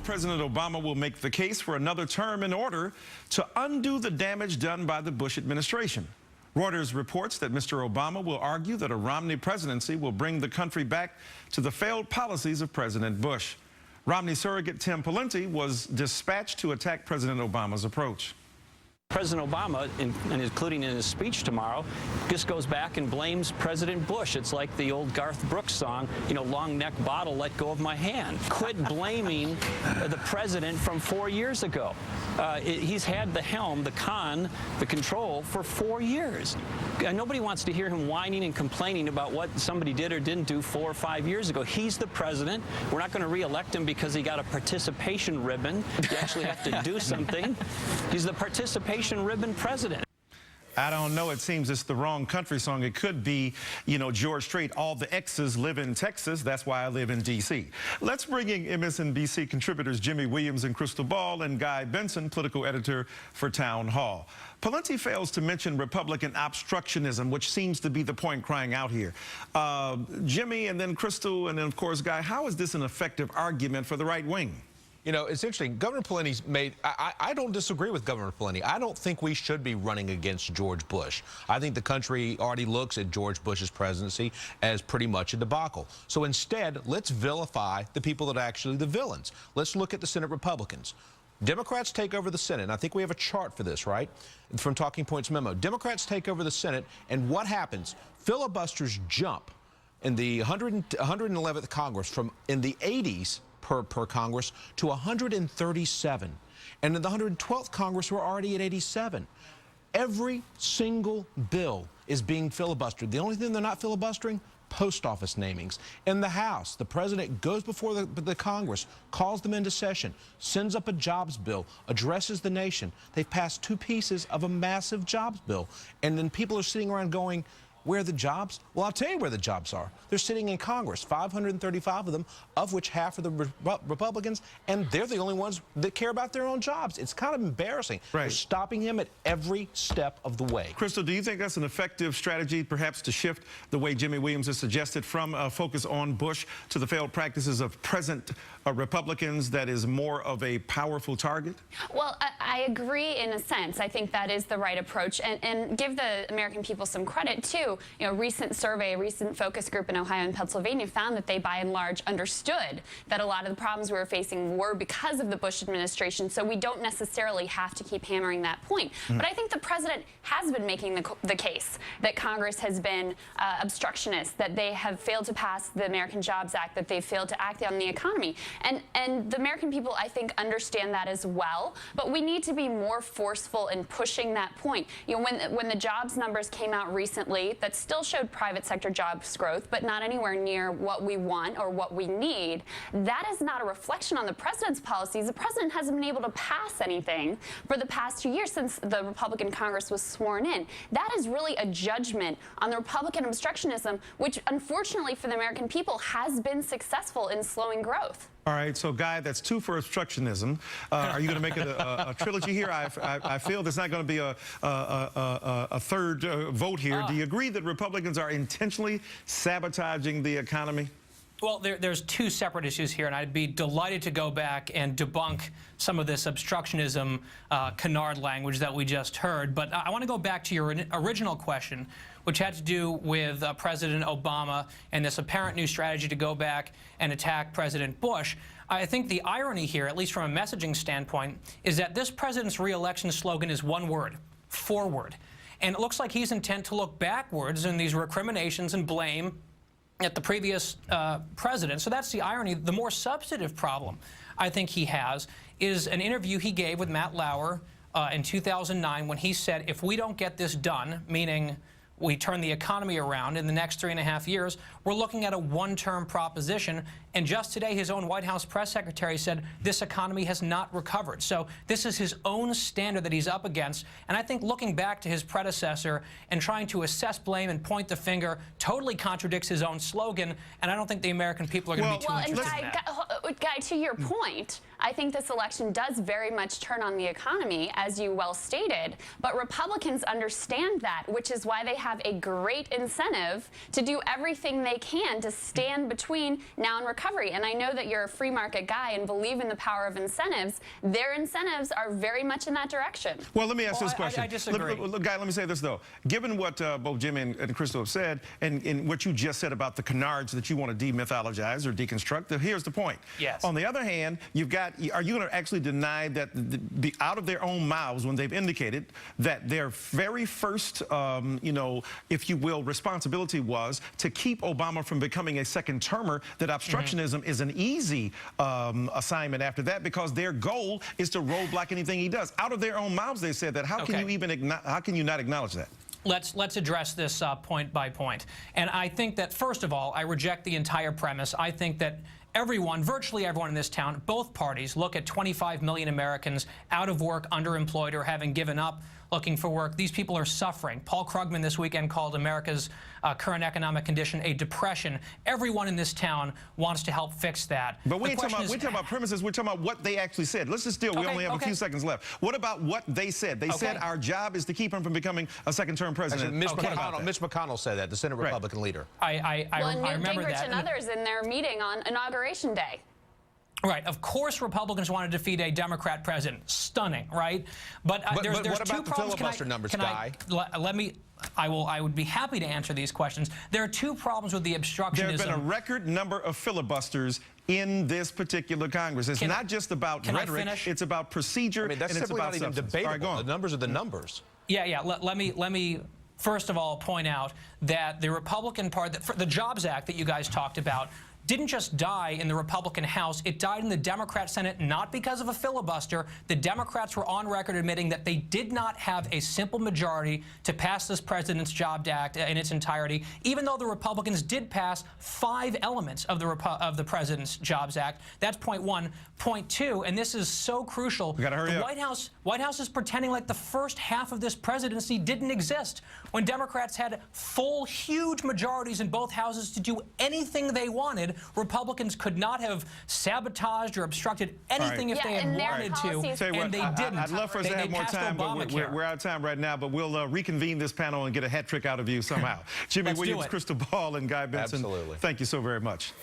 President Obama will make the case for another term in order to undo the damage done by the Bush administration. Reuters reports that Mr. Obama will argue that a Romney presidency will bring the country back to the failed policies of President Bush. Romney surrogate Tim Pawlenty was dispatched to attack President Obama's approach. President Obama, including in his speech tomorrow, just goes back and blames President Bush. It's like the old Garth Brooks song, you know, long neck bottle, let go of my hand. Quit blaming the president from 4 years ago. He's had the helm, the control for 4 years. Nobody wants to hear him whining and complaining about what somebody did or didn't do 4 or 5 years ago. He's the president. We're not going to re-elect him because he got a participation ribbon. You actually have to do something. He's the participation ribbon president. I don't know. It seems it's the wrong country song. It could be, you know, George Strait, all the X's live in Texas. That's why I live in D.C. Let's bring in MSNBC contributors Jimmy Williams and Crystal Ball and Guy Benson, political editor for Town Hall. Pawlenty fails to mention Republican obstructionism, which seems to be the point crying out here. Jimmy and then Crystal and then, of course, Guy, how is this an effective argument for the right wing? You know, it's interesting. Governor Pawlenty's made, I don't disagree with Governor Pawlenty. I don't think we should be running against George Bush. I think the country already looks at George Bush's presidency as pretty much a debacle. So instead, let's vilify the people that are actually the villains. Let's look at the Senate Republicans. Democrats take over the Senate, and I think we have a chart for this, right? From Talking Points memo. Democrats take over the Senate, and what happens? Filibusters jump in the 111th Congress from in the 80s per Congress to 137. And in the 112th Congress, we're already at 87. Every single bill is being filibustered. The only thing they're not filibustering, post office namings. In the House, the president goes before the Congress, calls them into session, sends up a jobs bill, addresses the nation. They've passed 2 pieces of a massive jobs bill. And then people are sitting around going, where are the jobs? Well, I'll tell you where the jobs are. They're sitting in Congress, 535 of them, of which half are the Republicans, and they're the only ones that care about their own jobs. It's kind of embarrassing. Right. They're stopping him at every step of the way. Crystal, do you think that's an effective strategy, perhaps to shift the way Jimmy Williams has suggested from a focus on Bush to the failed practices of present Republicans that is more of a powerful target? Well, I agree in a sense. I think that is the right approach, and give the American people some credit, too. You know, a recent survey, a recent focus group in Ohio and Pennsylvania found that they, by and large, understood that a lot of the problems we were facing were because of the Bush administration, so we don't necessarily have to keep hammering that point. But I think the president has been making the case that Congress has been obstructionist, that they have failed to pass the American Jobs Act, that they've failed to act on the economy. And the American people, I think, understand that as well, but we need to be more forceful in pushing that point. You know, when the jobs numbers came out recently, that still showed private sector jobs growth, but not anywhere near what we want or what we need. That is not a reflection on the president's policies. The president hasn't been able to pass anything for the past 2 years since the Republican Congress was sworn in. That is really a judgment on the Republican obstructionism, which unfortunately for the American people has been successful in slowing growth. All right, so Guy, that's 2 for obstructionism. Are you going to make it a trilogy here? I feel there's not going to be a third vote here. Do you agree that Republicans are intentionally sabotaging the economy? Well, there's 2 separate issues here, and I'd be delighted to go back and debunk some of this obstructionism canard language that we just heard. But I want to go back to your original question, which had to do with President Obama and this apparent new strategy to go back and attack President Bush. I think the irony here, at least from a messaging standpoint, is that this president's re-election slogan is one word: forward. And it looks like he's intent to look backwards in these recriminations and blame at the previous president. So that's the irony. The more substantive problem I think he has is an interview he gave with Matt Lauer in 2009 when he said, if we don't get this done, meaning we turn the economy around in the next 3.5 years, we're looking at a one-term proposition. And just today, his own White House press secretary said this economy has not recovered. So this is his own standard that he's up against. And I think looking back to his predecessor and trying to assess blame and point the finger totally contradicts his own slogan. And I don't think the American people are going to be too interested in that. Guy, to your point, I think this election does very much turn on the economy, as you well stated, but Republicans understand that, which is why they have a great incentive to do everything they can to stand between now and recovery. And I know that you're a free market guy and believe in the power of incentives. Their incentives are very much in that direction. Well, let me ask this question. I disagree. Guy, let me say this, though. Given what both Jimmy and Crystal have said, and what you just said about the canards that you want to demythologize or deconstruct, here's the point. Yes. On the other hand, you've got, are you going to actually deny that out of their own mouths when they've indicated that their very first, you know, if you will, responsibility was to keep Obama from becoming a second termer, that obstructionism is an easy assignment after that, because their goal is to roadblock anything he does. Out of their own mouths, they said that. How can you even, how can you not acknowledge that? Let's address this point by point. And I think that, first of all, I reject the entire premise. I think that everyone, virtually everyone in this town, both parties, look at 25 million Americans out of work, underemployed, or having given up looking for work. These people are suffering. Paul Krugman this weekend called America's current economic condition a depression. Everyone in this town wants to help fix that. But we're talking about premises. We're talking about what they actually said. Let's just deal. We only have a few seconds left. What about what they said? They said our job is to keep him from becoming a second-term president. Mitch McConnell said that, the Senate Republican leader. I remember Gingrich that. And others in their meeting on Inauguration Day. Right. Of course, Republicans want to defeat a Democrat president. Stunning, right? But there's what about two the problems. filibuster numbers, Guy? I would be happy to answer these questions. There are two problems with the obstructionism. There have been a record number of filibusters in this particular Congress. It's not just about rhetoric. It's about procedure. I mean, that's and it's simply about not even substance. debatable. All right, the numbers are the numbers. Yeah. Let me first of all point out that the Republican part, the Jobs Act that you guys talked about, didn't just die in the Republican House. It died in the Democrat Senate, not because of a filibuster. The Democrats were on record admitting that they did not have a simple majority to pass this President's Jobs Act in its entirety, even though the Republicans did pass 5 elements of the President's Jobs Act. That's point one. Point two, and this is so crucial, we gotta hurry up. White House is pretending like the first half of this presidency didn't exist, when Democrats had full, huge majorities in both houses to do anything they wanted. Republicans could not have sabotaged or obstructed anything if they had wanted to, and they didn't. I'd love for us to have more time, but we're out of time right now. But we'll reconvene this panel and get a hat trick out of you somehow. Jimmy Williams, Crystal Ball, and Guy Benson, Absolutely. thank you so very much.